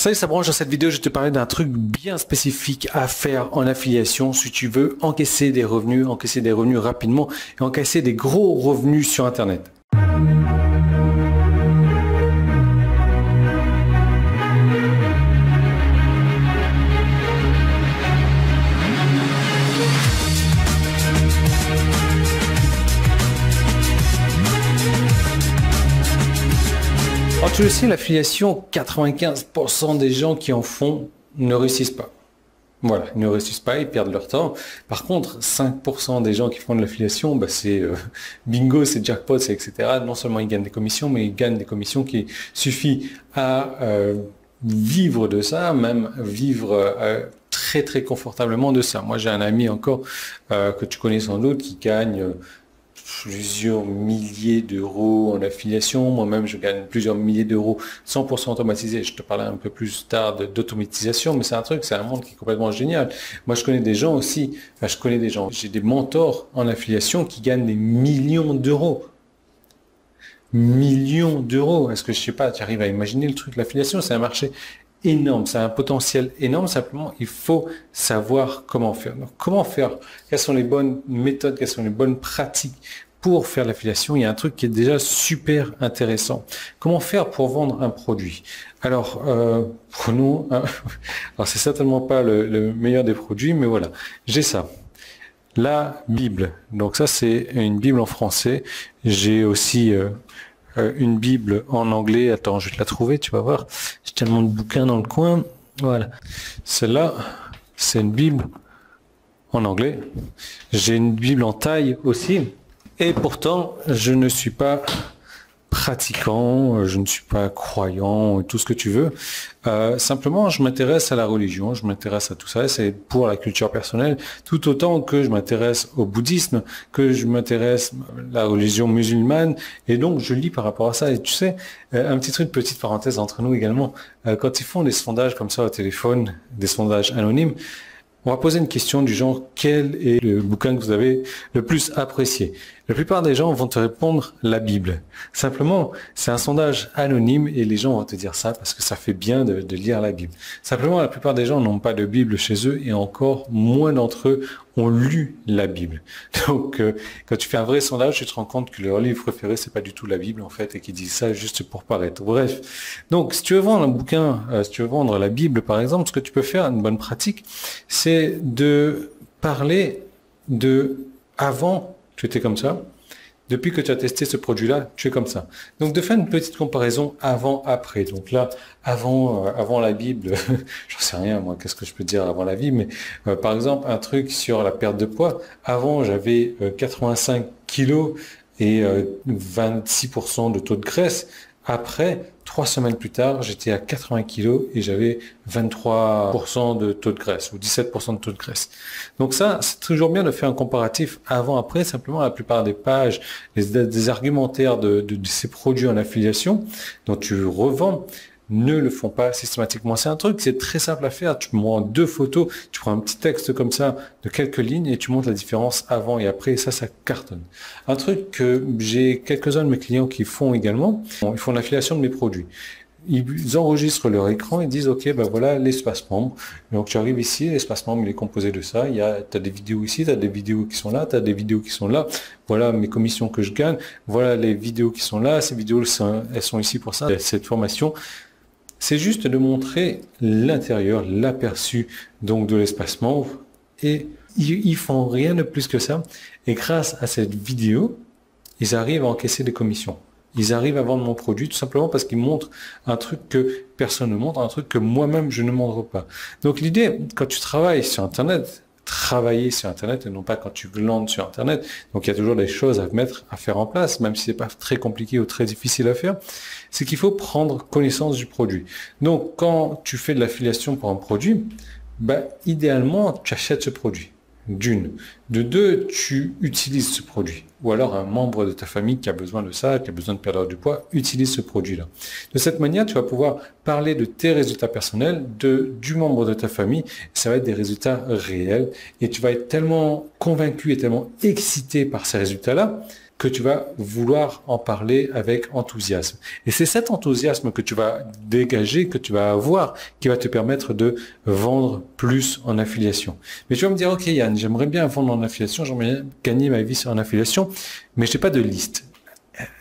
Salut, ça branche. Dans cette vidéo, je vais te parler d'un truc bien spécifique à faire en affiliation si tu veux encaisser des revenus rapidement et encaisser des gros revenus sur Internet. Alors tu le sais, l'affiliation, 95% des gens qui en font ne réussissent pas. Voilà, ils ne réussissent pas, ils perdent leur temps. Par contre, 5% des gens qui font de l'affiliation, c'est bingo, c'est jackpot, c'est etc. Non seulement ils gagnent des commissions, mais ils gagnent des commissions qui suffit à vivre de ça, même vivre très très confortablement de ça. Moi j'ai un ami encore que tu connais sans doute qui gagne plusieurs milliers d'euros en affiliation. Moi-même, je gagne plusieurs milliers d'euros 100% automatisé. Je te parlais un peu plus tard d'automatisation, mais c'est un monde qui est complètement génial. Moi, je connais des gens aussi, j'ai des mentors en affiliation qui gagnent des millions d'euros. Millions d'euros. Est-ce que, je sais pas, tu arrives à imaginer le truc? L'affiliation, c'est un marché énorme, c'est un potentiel énorme, simplement il faut savoir comment faire. Donc comment faire? Quelles sont les bonnes méthodes, quelles sont les bonnes pratiques pour faire l'affiliation? Il y a un truc qui est déjà super intéressant. Comment faire pour vendre un produit? Alors, prenons, alors c'est certainement pas le meilleur des produits, mais voilà, j'ai ça. La Bible. Donc ça c'est une Bible en français. J'ai aussi une Bible en anglais. Attends, je vais te la trouver, tu vas voir. J'ai tellement de bouquins dans le coin. Voilà. Celle-là, c'est une Bible en anglais. J'ai une Bible en taille aussi. Et pourtant, je ne suis pas pratiquant, je ne suis pas croyant, tout ce que tu veux. Simplement, je m'intéresse à la religion, je m'intéresse à tout ça. C'est pour la culture personnelle, tout autant que je m'intéresse au bouddhisme, que je m'intéresse à la religion musulmane. Et donc, je lis par rapport à ça. Et tu sais, un petit truc, petite parenthèse entre nous également, quand ils font des sondages comme ça au téléphone, des sondages anonymes, on va poser une question du genre, quel est le bouquin que vous avez le plus apprécié? La plupart des gens vont te répondre la Bible. Simplement, c'est un sondage anonyme et les gens vont te dire ça parce que ça fait bien de lire la Bible. Simplement, la plupart des gens n'ont pas de Bible chez eux et encore moins d'entre eux ont lu la Bible. Donc, quand tu fais un vrai sondage, tu te rends compte que leur livre préféré, c'est pas du tout la Bible en fait et qu'ils disent ça juste pour paraître. Bref. Donc, si tu veux vendre un bouquin, si tu veux vendre la Bible par exemple, ce que tu peux faire, une bonne pratique, c'est de parler de avant tu étais comme ça, depuis que tu as testé ce produit-là, tu es comme ça. Donc de faire une petite comparaison avant-après. Donc là, avant la Bible, j'en sais rien moi, qu'est-ce que je peux dire avant la Bible, mais par exemple, un truc sur la perte de poids. Avant, j'avais 85 kilos et 26% de taux de graisse. Après, 3 semaines plus tard, j'étais à 80 kilos et j'avais 23% de taux de graisse ou 17% de taux de graisse. Donc ça, c'est toujours bien de faire un comparatif avant-après. Simplement, la plupart des pages, des argumentaires de ces produits en affiliation dont tu revends, ne le font pas systématiquement. C'est un truc, c'est très simple à faire. Tu montres 2 photos, tu prends un petit texte comme ça de quelques lignes et tu montres la différence avant et après et ça cartonne. Un truc que j'ai quelques-uns de mes clients qui font également, ils font l'affiliation de mes produits. Ils enregistrent leur écran et disent ok, voilà l'espace membre. Donc tu arrives ici, l'espace membre il est composé de ça. Tu as des vidéos ici, tu as des vidéos qui sont là, tu as des vidéos qui sont là. Voilà mes commissions que je gagne. Voilà les vidéos qui sont là. Ces vidéos elles sont ici pour ça. Cette formation. C'est juste de montrer l'intérieur, l'aperçu donc de l'espace membre et ils font rien de plus que ça. Et grâce à cette vidéo, ils arrivent à encaisser des commissions. Ils arrivent à vendre mon produit tout simplement parce qu'ils montrent un truc que personne ne montre, un truc que moi-même je ne montre pas. Donc l'idée, quand tu travailles sur Internet, travailler sur Internet et non pas quand tu glandes sur Internet. Donc il y a toujours des choses à faire en place, même si c'est pas très compliqué ou très difficile à faire. C'est qu'il faut prendre connaissance du produit. Donc quand tu fais de l'affiliation pour un produit, idéalement tu achètes ce produit. D'une. De deux, tu utilises ce produit. Ou alors un membre de ta famille qui a besoin de ça, qui a besoin de perdre du poids, utilise ce produit-là. De cette manière, tu vas pouvoir parler de tes résultats personnels, du membre de ta famille. Ça va être des résultats réels. Et tu vas être tellement convaincu et tellement excité par ces résultats-là que tu vas vouloir en parler avec enthousiasme. Et c'est cet enthousiasme que tu vas dégager, que tu vas avoir, qui va te permettre de vendre plus en affiliation. Mais tu vas me dire, ok Yann, j'aimerais bien vendre en affiliation, j'aimerais bien gagner ma vie en affiliation, mais j'ai pas de liste.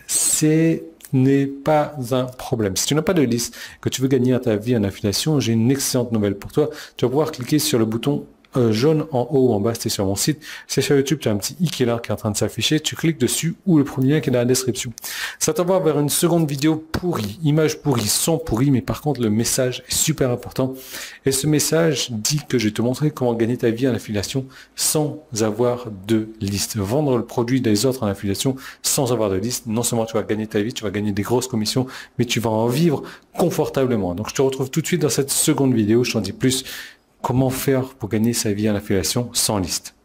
Ce n'est pas un problème. Si tu n'as pas de liste, que tu veux gagner ta vie en affiliation, j'ai une excellente nouvelle pour toi. Tu vas pouvoir cliquer sur le bouton jaune en haut ou en bas, c'est sur mon site. C'est sur YouTube, tu as un petit i qui est là, qui est en train de s'afficher. Tu cliques dessus ou le premier lien qui est dans la description. Ça t'envoie vers une seconde vidéo pourrie, image pourrie, son pourri, mais par contre, le message est super important. Et ce message dit que je vais te montrer comment gagner ta vie en affiliation sans avoir de liste. Vendre le produit des autres en affiliation sans avoir de liste. Non seulement tu vas gagner ta vie, tu vas gagner des grosses commissions, mais tu vas en vivre confortablement. Donc, je te retrouve tout de suite dans cette seconde vidéo. Je t'en dis plus. Comment faire pour gagner sa vie en affiliation sans liste?